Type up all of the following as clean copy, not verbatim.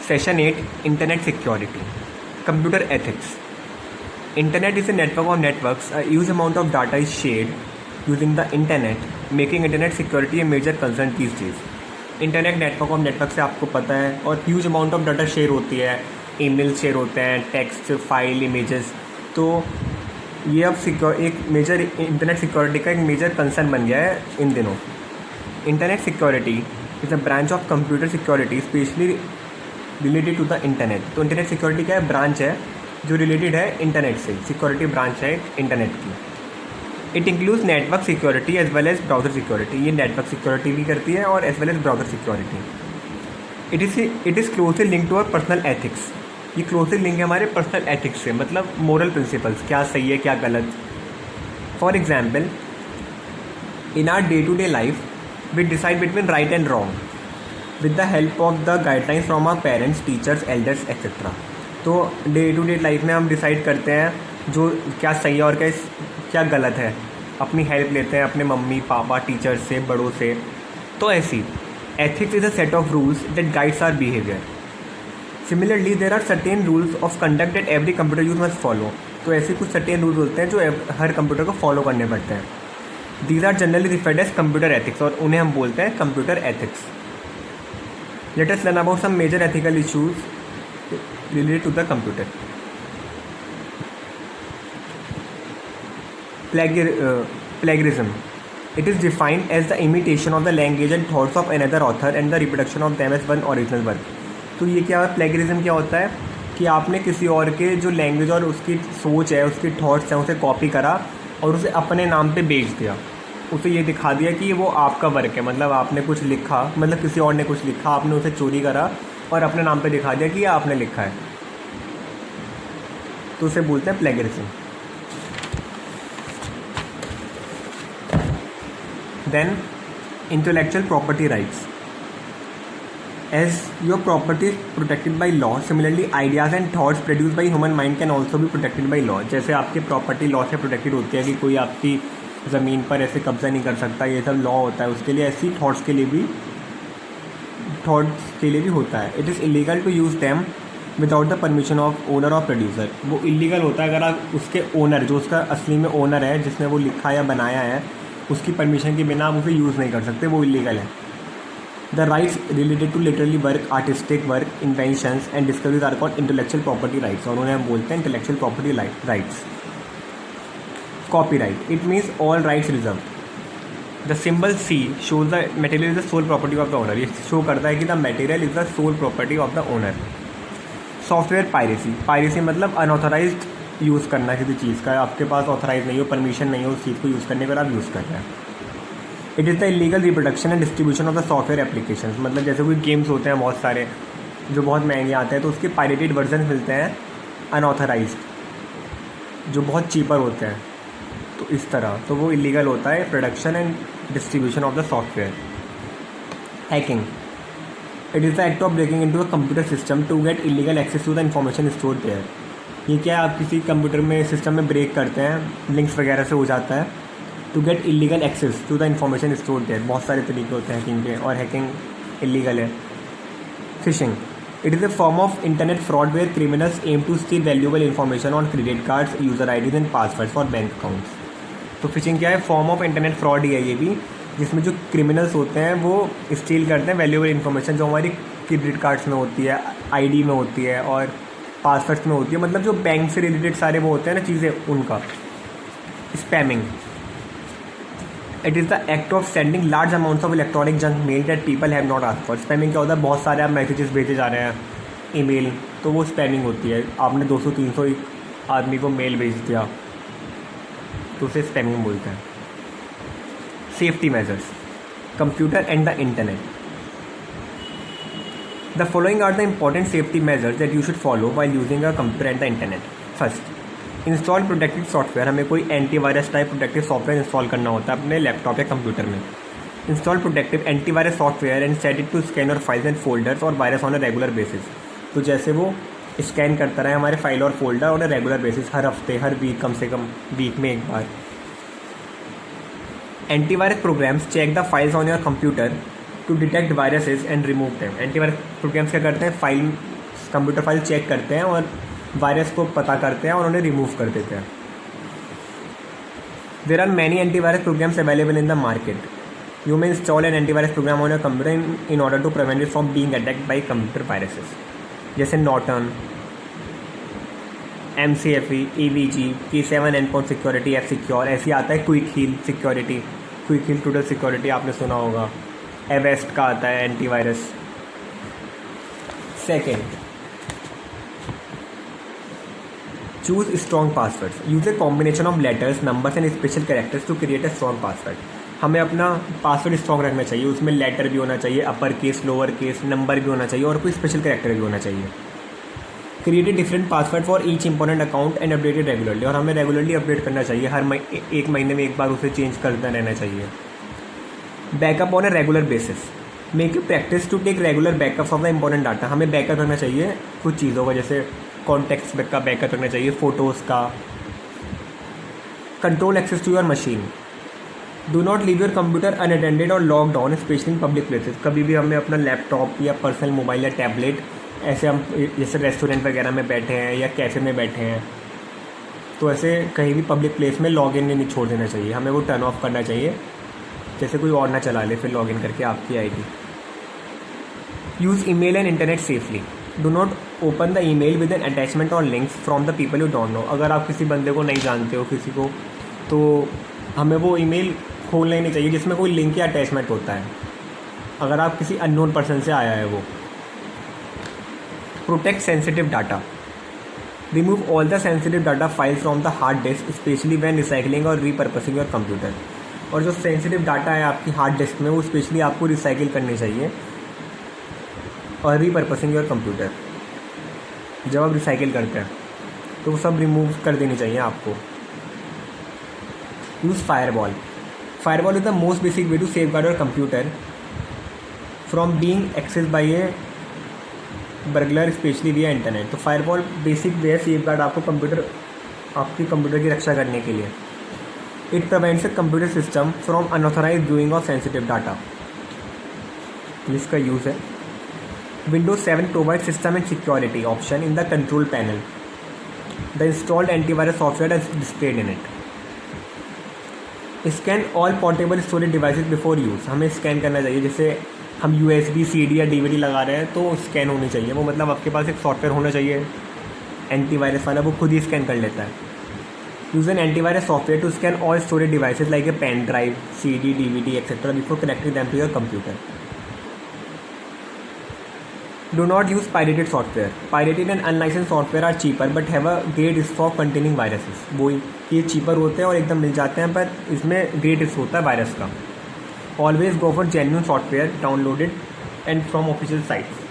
Session 8, Internet Security. Computer Ethics. Internet is a network of networks. A huge amount of data is shared using the internet, making internet security a major concern these days. Internet network of network से आपको पता है, और huge amount of data share होती है, email share होते हैं, text, file, images. तो ये अब एक मेजर इंटरनेट सिक्योरिटी का एक मेजर कंसर्न बन गया है इन दिनों. Internet security is a branch of computer security specially related to the internet. तो इंटरनेट सिक्योरिटी का ब्रांच है जो रिलेटेड है इंटरनेट से. सिक्योरिटी ब्रांच है इंटरनेट की. It includes network security as well as browser security. ये नेटवर्क सिक्योरिटी भी करती है और as well as browser security. It is closely link to our personal ethics. ये क्लोजली लिंक है हमारे पर्सनल एथिक्स से, मतलब मोरल प्रिंसिपल्स, क्या सही है क्या गलत. For example, in our day to day life we decide between right and wrong with the help of the guidelines from our parents, teachers, elders etcetera. तो डे टू डे लाइफ में हम decide करते हैं जो क्या सही है और क्या गलत है. अपनी हेल्प लेते हैं अपने मम्मी पापा, टीचर्स से, बड़ों से. तो ऐसी ethics is a set of rules that guides our behaviour. Similarly there are certain rules of conduct that every computer use must follow. तो ऐसे कुछ सर्टेन रूल्स होते हैं जो हर कंप्यूटर को फॉलो करने पड़ते हैं. These are generally referred as computer ethics, और उन्हें हम बोलते हैं computer ethics. Let us learn about some major ethical issues related to the computer. Plagiarism. It is defined as the imitation of the language and thoughts of another author and the reproduction of them as one original work. तो ये क्या है, plagiarism क्या होता है कि आपने किसी और के जो लैंग्वेज और उसकी सोच है, उसकी थॉट्स हैं, उसे कॉपी करा और उसे अपने नाम पे बेच दिया. उसे ये दिखा दिया कि वो आपका वर्क है. मतलब आपने कुछ लिखा, मतलब किसी और ने कुछ लिखा, आपने उसे चोरी करा और अपने नाम पे दिखा दिया कि ये आपने लिखा है. तो उसे बोलते हैं plagiarism. Then intellectual property rights. As your property is protected by law, similarly ideas and thoughts produce by human mind can also भी प्रोटेक्टेड बाई लॉ. जैसे आपकी प्रॉपर्टी लॉ से प्रोटेक्टेड होती है कि कोई आपकी ज़मीन पर ऐसे कब्जा नहीं कर सकता, ये सब लॉ होता है उसके लिए. ऐसी थॉट्स के लिए भी होता है. It is illegal to use them without the permission of owner और प्रोड्यूसर. वो इलीगल होता है अगर आप उसके ओनर, जो उसका असली में ओनर है, जिसने वो लिखा या बनाया है, उसकी परमिशन के बिना आप उसे यूज़ नहीं कर सकते. वो इलीगल है. The rights related to literally work, artistic work, inventions and discoveries are called intellectual property rights, और उन्हें हम बोलते हैं intellectual property rights. Copyright. It means all rights reserve. The symbol C shows the material is the sole property of the owner. ये show करता है कि the material is the sole property of the owner. Software piracy. Piracy मतलब unauthorised use करना किसी चीज़ का. आपके पास authorise नहीं हो, परमिशन नहीं हो उस चीज़ को यूज़ करने पर आप यूज़ कर रहे हैं. It is the illegal reproduction and distribution of the software application. मतलब जैसे कोई गेम्स होते हैं बहुत सारे जो बहुत महंगे आते हैं, तो उसके पायरेटेड वर्जन मिलते हैं अनऑथराइज्ड जो बहुत चीपर होते हैं. तो इस तरह तो वो इलीगल होता है, production and distribution of the software. Hacking. It is the act of breaking into a computer system to get illegal access to the information stored there. ये क्या है, आप किसी कंप्यूटर में सिस्टम में ब्रेक करते हैं, लिंक्स वगैरह से हो जाता है, to get illegal access to the information stored there. बहुत सारे तरीके होते हैं हैकिंग के, और हैकिंग इलीगल है. Phishing. It is a form of internet fraud where criminals aim to steal valuable information on credit cards, user IDs and passwords for bank accounts. तो fishing क्या है, फॉर्म ऑफ इंटरनेट फ्रॉड ही है ये भी, जिसमें जो criminals होते हैं वो स्टील करते हैं वैल्यूएबल इन्फॉर्मेशन जो हमारी क्रेडिट कार्ड्स में होती है, आईडी में होती है और पासवर्ड्स में होती है. मतलब जो बैंक से रिलेटेड सारे वो होते हैं ना चीज़ें, उनका. Spamming. It is the act of sending large amounts of electronic junk mail that people have not asked for. Spamming क्या होता है, बहुत सारे आप मैसेजेस भेजे जा रहे हैं, ईमेल, तो वो स्पैमिंग होती है. आपने 200-300 आदमी को मेल भेज दिया तो उसे स्पैमिंग बोलते हैं. Safety measures. Computer and the internet. The following are the important safety measures that you should follow while using a computer and the internet. First, install protective software. हमें कोई antivirus type protective software install करना होता है अपने laptop या computer में. Install protective antivirus software and set it to scan your files and folders or virus on a regular basis. तो जैसे वो स्कैन करता रहे हमारे फाइल और folder on a regular basis, हर हफ्ते, हर वीक, कम से कम वीक में एक बार. Antivirus programs check the files on your computer to detect viruses and remove them. Antivirus programs क्या करते हैं, फाइल कंप्यूटर फाइल चेक करते हैं और वायरस को पता करते हैं और उन्हें रिमूव कर देते हैं. There are many antivirus programs available in the market. You may install an antivirus program on your computer in order to prevent it from being attacked by computer viruses. जैसे Norton, MCFE, EVG, Key7 Endpoint Security, F-Secure, ऐसी आता है Quick Heal Security, Quick Heal Total Security आपने सुना होगा. Avast का आता है antivirus. Second, choose strong passwords. Use a combination of letters, numbers and special characters to create a strong password. हमें अपना पासवर्ड स्ट्रॉन्ग रखना चाहिए. उसमें लेटर भी होना चाहिए, upper case, lower case, number भी होना चाहिए और कोई स्पेशल कैरेक्टर भी होना चाहिए. Create a different password for each important account and update it regularly. और हमें रेगुलरली अपडेट करना चाहिए. हर एक महीने में एक बार उसे चेंज करता रहना चाहिए. Backup on a regular basis. Make a practice to take regular backup of the important data. हमें बैकअप रखना चाहिए कुछ चीज़ों का, जैसे कॉन्टेक्ट्स का बैकअप रखना चाहिए, फ़ोटोज़ का. Control access to your machine. Do not leave your computer unattended और lock down, specially in public places. कभी भी हमें अपना लैपटॉप या पर्सनल मोबाइल या टैबलेट, ऐसे हम जैसे रेस्टोरेंट वगैरह में बैठे हैं या कैफ़े में बैठे हैं, तो ऐसे कहीं भी पब्लिक प्लेस में लॉग इन नहीं छोड़ देना चाहिए. हमें वो टर्न ऑफ करना चाहिए, जैसे कोई और ना चला ले फिर लॉग इन करके आपकी ID. Use email and internet safely. Do not open the email with an attachment और links from the people you don't know. अगर आप किसी बंदे को नहीं जानते हो, किसी को, तो हमें वो ईमेल खोलना ही नहीं चाहिए जिसमें कोई लिंक या अटैचमेंट होता है, अगर आप किसी अननोन पर्सन से आया है वो. Protect sensitive data. Remove all the sensitive data file from the hard disk, specially when recycling और रीपर्पसिंग योर कंप्यूटर. और जो सेंसिटिव डाटा है आपकी हार्ड डिस्क में, वो स्पेशली आपको रिसाइकिल करनी चाहिए और रीपर्पसिंग योर कंप्यूटर. जब आप रिसाइकिल करते हैं तो वो सब रिमूव कर देनी चाहिए आपको. Use firewall. Firewall is the most basic way to safeguard your computer from being access by a burglar, specially via internet. तो फायरवॉल बेसिक वे है सेफ गार्ड आपकी कंप्यूटर की रक्षा करने के लिए. It prevents a computer system from unauthorise viewing of sensitive data. जिसका use है Windows 7 provides system and security option in the control panel. The installed antivirus software is displayed in it. Scan all portable storage devices before use. हमें scan करना चाहिए. जैसे हम USB, CD या DVD लगा रहे हैं तो स्कैन होनी चाहिए. वो मतलब आपके पास एक सॉफ्टवेयर होना चाहिए एंटीवायरस वाला, वो खुद ही स्कैन कर लेता है. Use an antivirus software to scan all storage devices like a pen drive, CD, DVD, etc. before connecting them to your computer. Do not use pirated software. Pirated and unlicensed software are cheaper but have a great risk of containing viruses. वो ये cheaper होते हैं और एकदम मिल जाते हैं, पर इसमें great risk होता है वायरस का. Always go for genuine software downloaded and from official sites.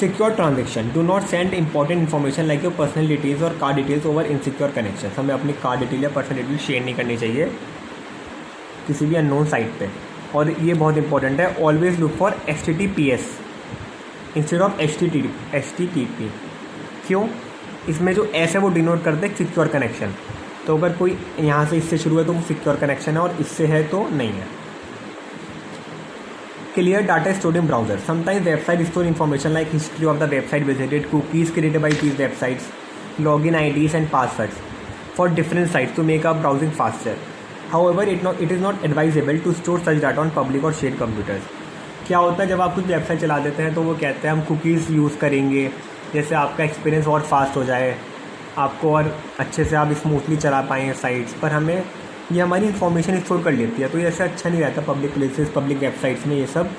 Secure transaction. Do not send important information like your personal details or card details over insecure connections. हमें अपनी कार्ड डिटेल या personal detail share नहीं करनी चाहिए किसी भी unknown site पे. और ये बहुत इंपॉर्टेंट है. Always look for HTTPS instead of HTTP. क्यों? इसमें जो एस है वो डिनोट करते हैं सिक्योर कनेक्शन. तो अगर कोई यहाँ से इससे शुरू है तो वो सिक्योर कनेक्शन है और इससे है तो नहीं है. Clear data stored in browser. Sometimes website store information like history of the website visited, cookies created by these websites, login IDs and passwords for different sites to make up browsing faster. However, it is not advisable to store such data on public or shared computers. क्या होता है जब आप कुछ website चला देते हैं तो वो कहते हैं हम कुकीज़ यूज़ करेंगे, जैसे आपका एक्सपीरियंस और फास्ट हो जाए, आपको और अच्छे से आप स्मूथली चला पाएँ साइट्स. पर हमें ये हमारी इन्फॉर्मेशन स्टोर कर लेती है, तो ये ऐसे अच्छा नहीं रहता पब्लिक प्लेसेस, पब्लिक वेबसाइट्स में ये सब.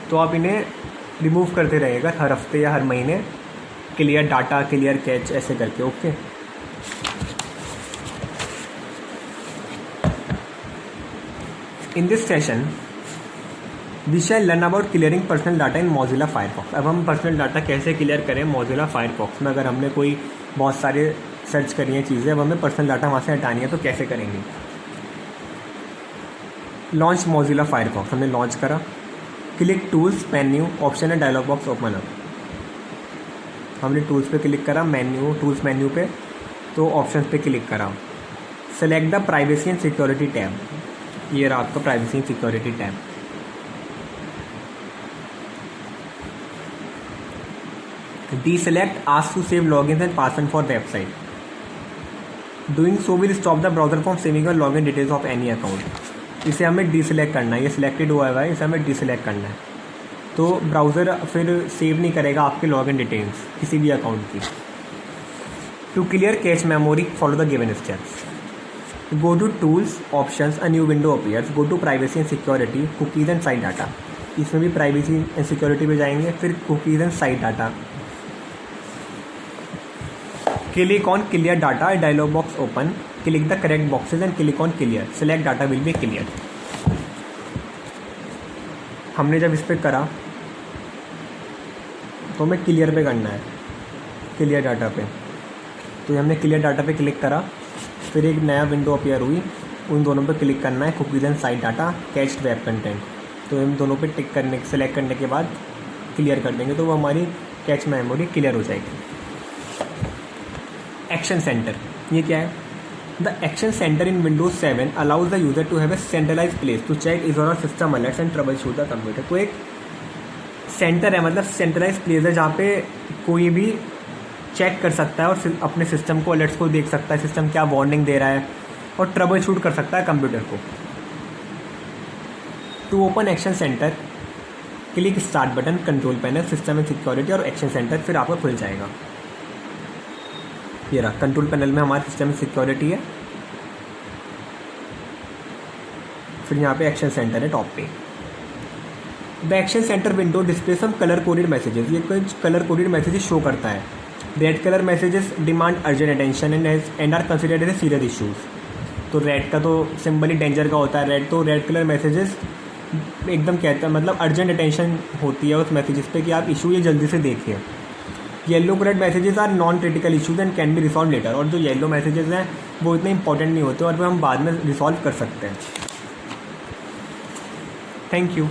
तो आप इन्हें रिमूव करते रहिएगा हर हफ्ते या हर महीने. क्लियर डाटा, क्लियर कैच, ऐसे करके. Okay. In this session we shall learn about clearing personal data in Mozilla Firefox. अब हम पर्सनल डाटा कैसे क्लियर करें मोजिला फायरफॉक्स में. अगर हमने कोई बहुत सारे सर्च करी हैं चीज़ें, अब हमें पर्सनल डाटा वहाँ से हटानी है तो कैसे करेंगे. Launch Mozilla Firefox. हमने लॉन्च करा. क्लिक टूल्स, मेन्यू, ऑप्शन है, डायलॉग बॉक्स ओपन अप. हमने टूल्स पे क्लिक करा, टूल्स मेन्यू पे, तो ऑप्शन पे क्लिक करा. Select the privacy and security tab. ये रहा आपका privacy and security tab. Deselect asks to save logins and password for the website. Doing so will stop the browser from saving your login details of any account. इसे हमें deselect करना है, ये selected हुआ है, इसे हमें डीसेलेक्ट करना है, तो ब्राउज़र फिर सेव नहीं करेगा आपके लॉगिन डिटेल्स किसी भी अकाउंट की. To clear cache memory follow the given steps. Go to tools options, a new window appears. Go to privacy and security, cookies and site data. इसमें भी प्राइवेसी एंड सिक्योरिटी पे जाएंगे. फिर cookies and site data. Click on clear data, dialog box open. Click the correct boxes and click on clear. Select data will be clear. हमने जब इस पर करा तो हमें क्लियर पे करना है, क्लियर डाटा पे. तो हमने क्लियर डाटा पे क्लिक करा, फिर एक नया विंडो अपीयर हुई. उन दोनों पे क्लिक करना है, cookies and site data, cached web content. तो इन दोनों पे टिक करने सेलेक्ट करने के बाद क्लियर कर देंगे तो वो हमारी कैच मेमोरी क्लियर हो जाएगी. एक्शन सेंटर, ये क्या है? The action centre in Windows 7 allows the user to have a centralise place to check is on system alerts and troubleshoot the computer. तो एक सेंटर है, मतलब सेंट्रलाइज प्लेस है जहाँ पे कोई भी चेक कर सकता है और अपने सिस्टम को अलर्ट्स को देख सकता है, सिस्टम क्या वार्निंग दे रहा है, और ट्रबल शूट कर सकता है कंप्यूटर को. To open action centre click start button, control panel, system and security और एक्शन सेंटर, फिर आपका खुल जाएगा. ये रहा कंट्रोल पैनल में हमारा सिस्टम सिक्योरिटी है, फिर यहाँ पे एक्शन सेंटर है टॉप पे. The action centre window display some colour coded messages. ये कुछ कलर कोडेड मैसेजेस शो करता है. Red colour messages demand urgent attention and are considered as a serious issues. तो रेड का तो सिंबल ही danger का होता है रेड, तो रेड कलर मैसेजेस एकदम कहता है, मतलब अर्जेंट अटेंशन होती है उस मैसेजेस पे कि आप इशू ये जल्दी से देखिए. Yellow coloured messages are non critical issues and can be resolve later. और जो येलो मैसेजेस हैं वो इतने इंपॉर्टेंट नहीं होते और वो हम बाद में रिसॉल्व कर सकते हैं. Thank you.